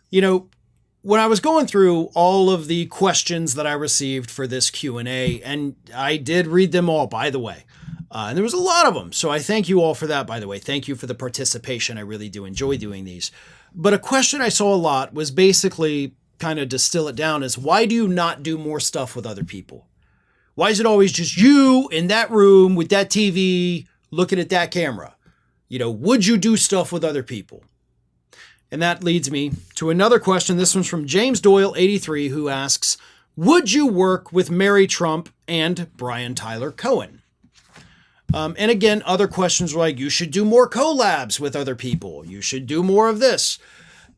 You know, when I was going through all of the questions that I received for this Q&A, and I did read them all, by the way, and there was a lot of them. So I thank you all for that, by the way. Thank you for the participation. I really do enjoy doing these. But a question I saw a lot was basically, kind of distill it down, is why do you not do more stuff with other people? Why is it always just you in that room with that TV looking at that camera? Would you do stuff with other people? And that leads me to another question. This one's from James Doyle, 83, who asks, would you work with Mary Trump and Brian Tyler Cohen? And again, other questions were like, you should do more collabs with other people. You should do more of this.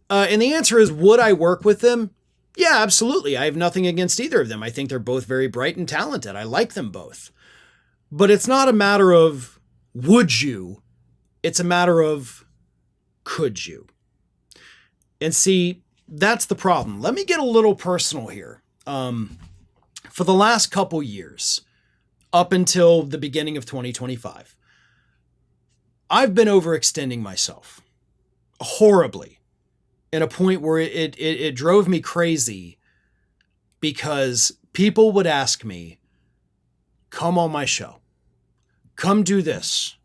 And the answer is, would I work with them? Yeah, absolutely. I have nothing against either of them. I think they're both very bright and talented. I like them both. But it's not a matter of would you, it's a matter of could you? And see, that's the problem. Let me get a little personal here. For the last couple years, up until the beginning of 2025, I've been overextending myself horribly, at a point where it drove me crazy, because people would ask me, come on my show, come do this.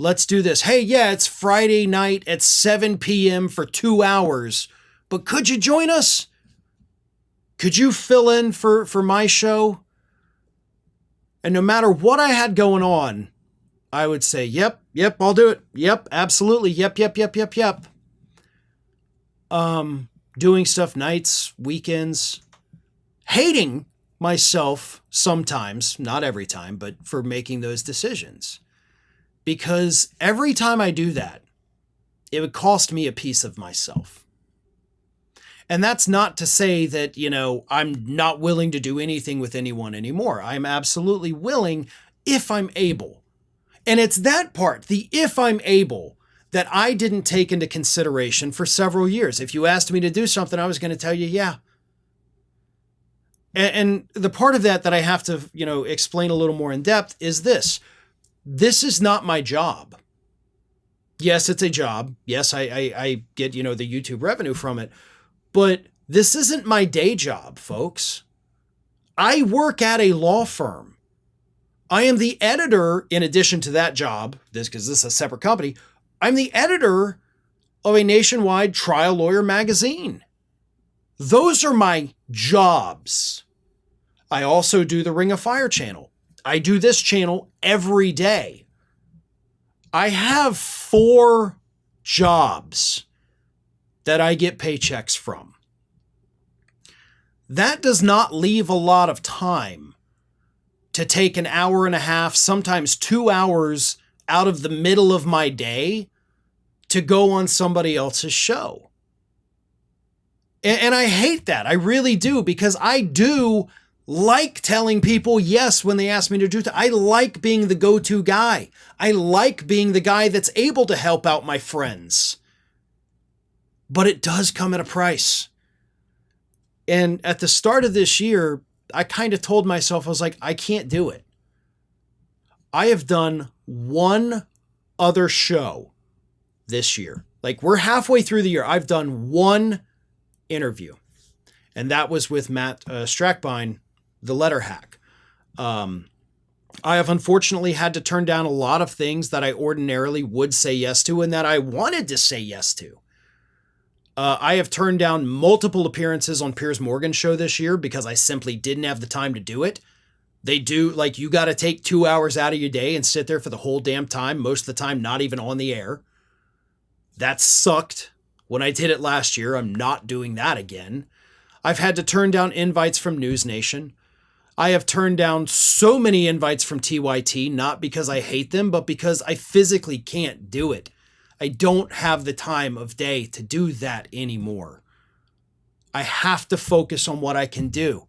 Let's do this. Hey, yeah, it's Friday night at 7 p.m. for 2 hours, but could you join us? Could you fill in for my show? And no matter what I had going on, I would say, yep, I'll do it. Yep, absolutely. Yep. Doing stuff nights, weekends, hating myself sometimes, not every time, but for making those decisions. Because every time I do that, it would cost me a piece of myself. And that's not to say that, I'm not willing to do anything with anyone anymore. I'm absolutely willing if I'm able. And it's that part, the if I'm able, that I didn't take into consideration for several years. If you asked me to do something, I was going to tell you, yeah. And the part of that I have to, explain a little more in depth is this. This is not my job. Yes, it's a job. Yes, I get, the YouTube revenue from it. But this isn't my day job, folks. I work at a law firm. I am the editor, in addition to that job, because this is a separate company, I'm the editor of a nationwide trial lawyer magazine. Those are my jobs. I also do the Ring of Fire channel. I do this channel every day. I have 4 jobs that I get paychecks from. That does not leave a lot of time to take an hour and a half, sometimes 2 hours out of the middle of my day to go on somebody else's show. And I hate that. I really do, because I do like telling people yes when they ask me to do that. I like being the go-to guy. I like being the guy that's able to help out my friends. But it does come at a price. And at the start of this year, I kind of told myself, I was like, I can't do it. I have done one other show this year. Like, we're halfway through the year. I've done one interview. And that was with Matt Strackbine, the letter hack. I have unfortunately had to turn down a lot of things that I ordinarily would say yes to and that I wanted to say yes to. I have turned down multiple appearances on Piers Morgan's show this year because I simply didn't have the time to do it. They do, like, you got to take 2 hours out of your day and sit there for the whole damn time, most of the time not even on the air. That sucked when I did it last year. I'm not doing that again. I've had to turn down invites from News Nation. I have turned down so many invites from TYT, not because I hate them, but because I physically can't do it. I don't have the time of day to do that anymore. I have to focus on what I can do.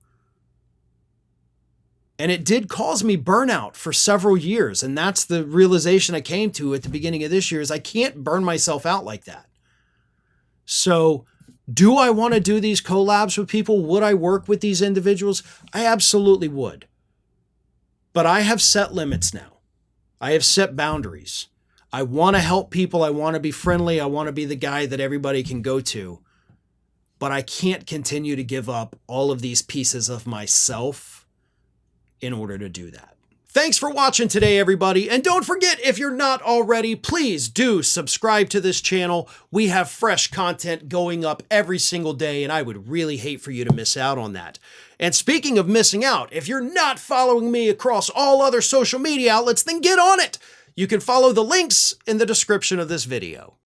And it did cause me burnout for several years. And that's the realization I came to at the beginning of this year, is I can't burn myself out like that. So do I want to do these collabs with people? Would I work with these individuals? I absolutely would. But I have set limits now. I have set boundaries. I want to help people. I want to be friendly. I want to be the guy that everybody can go to. but I can't continue to give up all of these pieces of myself in order to do that. Thanks for watching today, everybody. And don't forget, if you're not already, please do subscribe to this channel. We have fresh content going up every single day, and I would really hate for you to miss out on that. And speaking of missing out, if you're not following me across all other social media outlets, then get on it. You can follow the links in the description of this video.